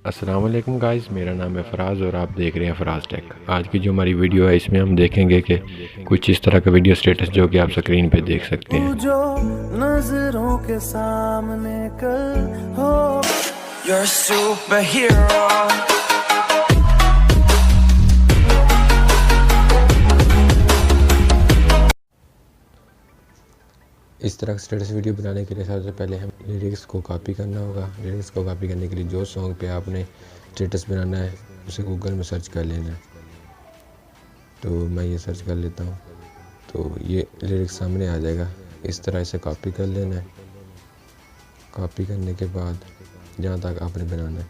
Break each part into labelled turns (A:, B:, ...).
A: अस्सलाम वालेकुम गाइस, मेरा नाम है फराज और आप देख रहे हैं फराज टेक। आज की जो हमारी वीडियो है इसमें हम देखेंगे कि कुछ इस तरह का वीडियो स्टेटस जो कि आप स्क्रीन पे देख सकते हैं।
B: जो नजरों के सामने कल हो You're a superhero
A: इस तरह का स्टेटस वीडियो बनाने के लिए सबसे पहले हम लिरिक्स को कॉपी करना होगा। लिरिक्स को कॉपी करने के लिए जो सॉन्ग पे आपने स्टेटस बनाना है उसे गूगल में सर्च कर लेना है। तो मैं ये सर्च कर लेता हूँ तो ये लिरिक्स सामने आ जाएगा। इस तरह इसे कॉपी कर लेना है। कॉपी करने के बाद जहाँ तक आपने बनाना है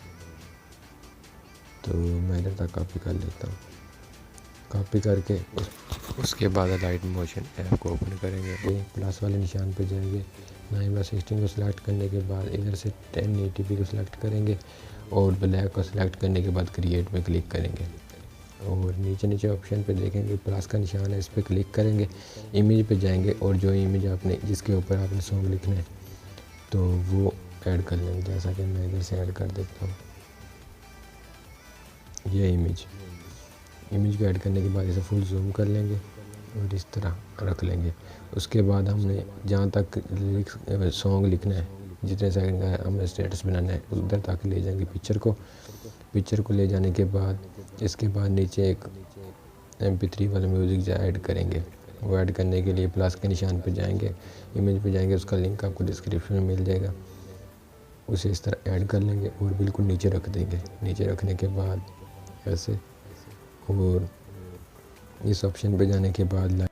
A: तो मैं इधर तक कॉपी कर लेता हूँ। कॉपी करके उसके बाद अलाइट मोशन ऐप को ओपन करेंगे। प्लस वाले निशान पे जाएंगे। 9/16 को सिलेक्ट करने के बाद इधर से 1080p को सिलेक्ट करेंगे और ब्लैक को सिलेक्ट करने के बाद क्रिएट पे क्लिक करेंगे और नीचे ऑप्शन पे देखेंगे प्लस का निशान है, इस पर क्लिक करेंगे। इमेज पे जाएंगे और जो इमेज आपने जिसके ऊपर आपने सॉन्ग लिखना है तो वो ऐड कर लेंगे। जैसा कि मैं इधर से ऐड कर देता हूँ ये इमेज को ऐड करने के बाद इसे फुल जूम कर लेंगे और इस तरह रख लेंगे। उसके बाद हमने जहाँ तक लिरिक्स सॉन्ग लिखना है, जितने सेकंड का है हमें स्टेटस बनाना है, उधर तक ले जाएंगे पिक्चर को ले जाने के बाद इसके बाद नीचे एक MP3 वाला म्यूज़िक ऐड करेंगे। वो ऐड करने के लिए प्लस के निशान पे जाएंगे, इमेज पे जाएंगे, उसका लिंक आपको डिस्क्रिप्शन में मिल जाएगा। उसे इस तरह ऐड कर लेंगे और बिल्कुल नीचे रख देंगे। नीचे रखने के बाद ऐसे और इस ऑप्शन पे जाने के बाद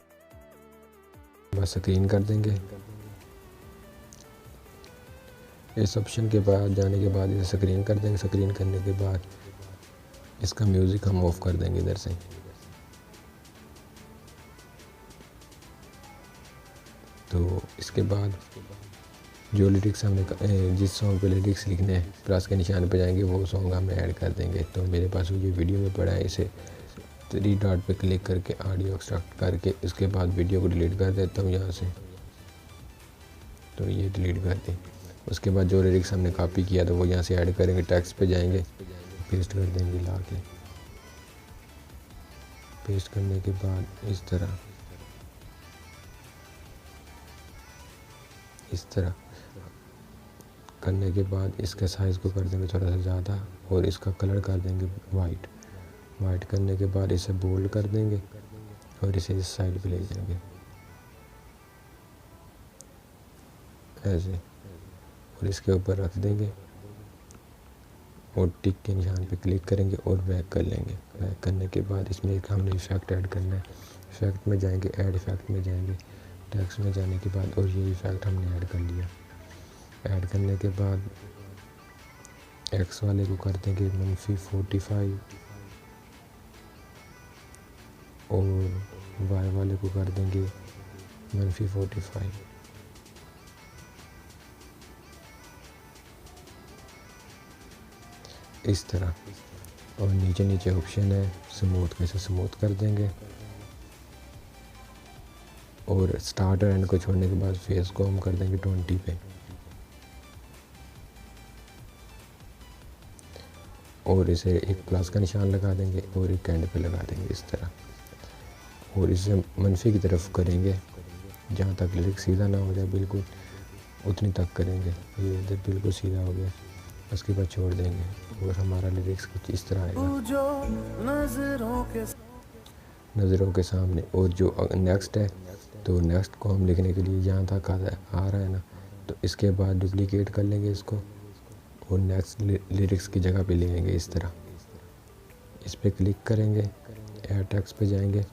A: बस स्क्रीन कर देंगे। इस ऑप्शन के बाद जाने के बाद इसे स्क्रीन कर देंगे। स्क्रीन करने के बाद इसका म्यूज़िक हम ऑफ कर देंगे इधर से। तो इसके बाद जो लिरिक्स हमने जिस सॉन्ग पे लिरिक्स लिखने हैं प्लस के निशान पे जाएंगे वो सॉन्ग हम ऐड कर देंगे। तो मेरे पास ये वीडियो में पड़ा है, इसे 3 डॉट पे क्लिक करके ऑडियो एक्सट्रैक्ट करके इसके बाद वीडियो को डिलीट कर देता हूँ यहाँ से। तो ये डिलीट कर दी। उसके बाद जो लिरिक्स हमने कॉपी किया था वो यहाँ से ऐड करेंगे। टेक्स्ट पे जाएंगे, पेस्ट कर देंगे ला के। पेस्ट करने के बाद इस तरह करने के बाद इसके साइज़ को कर देंगे थोड़ा सा ज़्यादा और इसका कलर कर देंगे वाइट करने के बाद इसे बोल्ड कर देंगे और इसे इस साइड पे ले जाएंगे ऐसे और इसके ऊपर रख देंगे और टिक के निशान पे क्लिक करेंगे और बैक कर लेंगे। बैक करने के बाद इसमें एक हमने इफ़ेक्ट ऐड करना है। इफ़ेक्ट में जाएंगे, ऐड इफ़ेक्ट में जाएंगे, टेक्स्ट में जाने के बाद और ये इफ़ेक्ट हमने ऐड कर लिया। ऐड करने के बाद एक्स वाले को कर देंगे -45 और वाई वाले को कर देंगे -45। इस तरह और नीचे ऑप्शन है स्मूथ का, इसे स्मूथ कर देंगे और स्टार्ट और एंड को छोड़ने के बाद फेस को हम कर देंगे 20 पे और इसे एक प्लस का निशान लगा देंगे और एक एंड पे लगा देंगे इस तरह और इसे मनफी की तरफ करेंगे जहाँ तक लिरिक सीधा ना हो जाए, बिल्कुल उतनी तक करेंगे। ये इधर बिल्कुल सीधा हो गया, उसके बाद छोड़ देंगे और हमारा लिरिक्स कुछ इस तरह आएगा नज़रों के सामने। और जो नेक्स्ट है तो नेक्स्ट को हम लिखने के लिए जहाँ तक आ रहा है ना तो इसके बाद डुप्लीकेट कर लेंगे इसको और नेक्स्ट लिरिक्स की जगह पे ले आएंगे। इस तरह इस पर क्लिक करेंगे, ऐड टेक्स्ट पे जाएंगे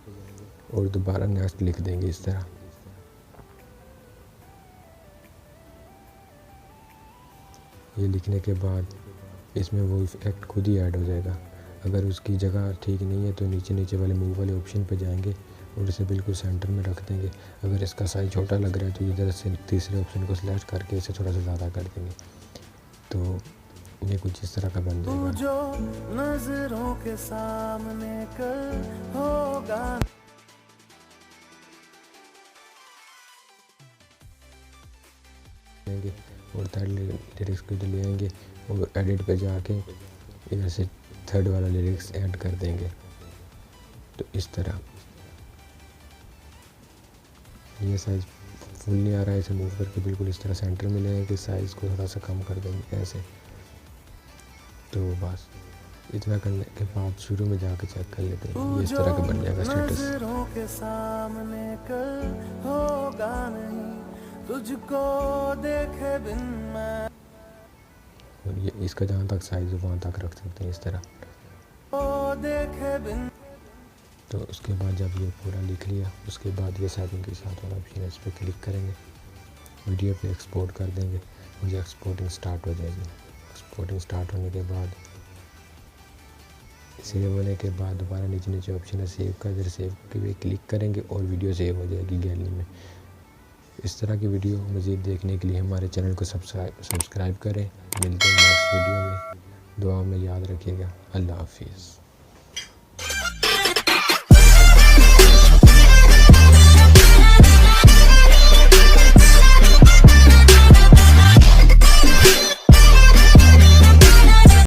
A: और दोबारा नेक्स्ट लिख देंगे इस तरह। ये लिखने के बाद इसमें वो इफेक्ट खुद ही ऐड हो जाएगा। अगर उसकी जगह ठीक नहीं है तो नीचे वाले मूव वाले ऑप्शन पे जाएंगे और इसे बिल्कुल सेंटर में रख देंगे। अगर इसका साइज छोटा लग रहा है तो इधर से तीसरे ऑप्शन को सिलेक्ट करके इसे थोड़ा सा ज़्यादा कर देंगे। तो ये कुछ इस तरह का बन जाएगा।
B: जो नजरों के सामने कल होगा
A: और थर्ड लिरिक्स को ले आएंगे और एडिट पे जाके इधर से थर्ड वाला लिरिक्स ऐड कर देंगे। तो इस तरह ये साइज़ फुल नहीं आ रहा है, इसे मूव करके बिल्कुल इस तरह सेंटर में ले आएंगे, साइज़ को थोड़ा सा कम कर देंगे ऐसे। तो बस इतना करने के बाद शुरू में जाके चेक कर लेते हैं, ये इस तरह का बन जाएगा स्टेटस।
B: नज़रों के सामने कल होगा नहीं, तुझको देखे बिन मैं।
A: और ये इसका जहाँ तक साइज़ है वहाँ तक रख सकते हैं इस तरह।
B: देखे बिन
A: तो उसके बाद जब ये पूरा लिख लिया, उसके बाद ये सेटिंग के साथ वाला ऑप्शन है, इस पर क्लिक करेंगे, वीडियो पे एक्सपोर्ट कर देंगे। मुझे एक्सपोर्टिंग स्टार्ट हो जाएगी। एक्सपोर्टिंग स्टार्ट होने के बाद सेव होने के बाद दोबारा नीचे नीचे ऑप्शन है सेव का, इधर सेव के लिए क्लिक करेंगे और वीडियो सेव हो जाएगी गैलरी में। इस तरह की वीडियो मज़ीद देखने के लिए हमारे चैनल को सब्सक्राइब करें। मिलते हैं नेक्स्ट वीडियो में, दुआ में याद रखिएगा। अल्लाह हाफिज़।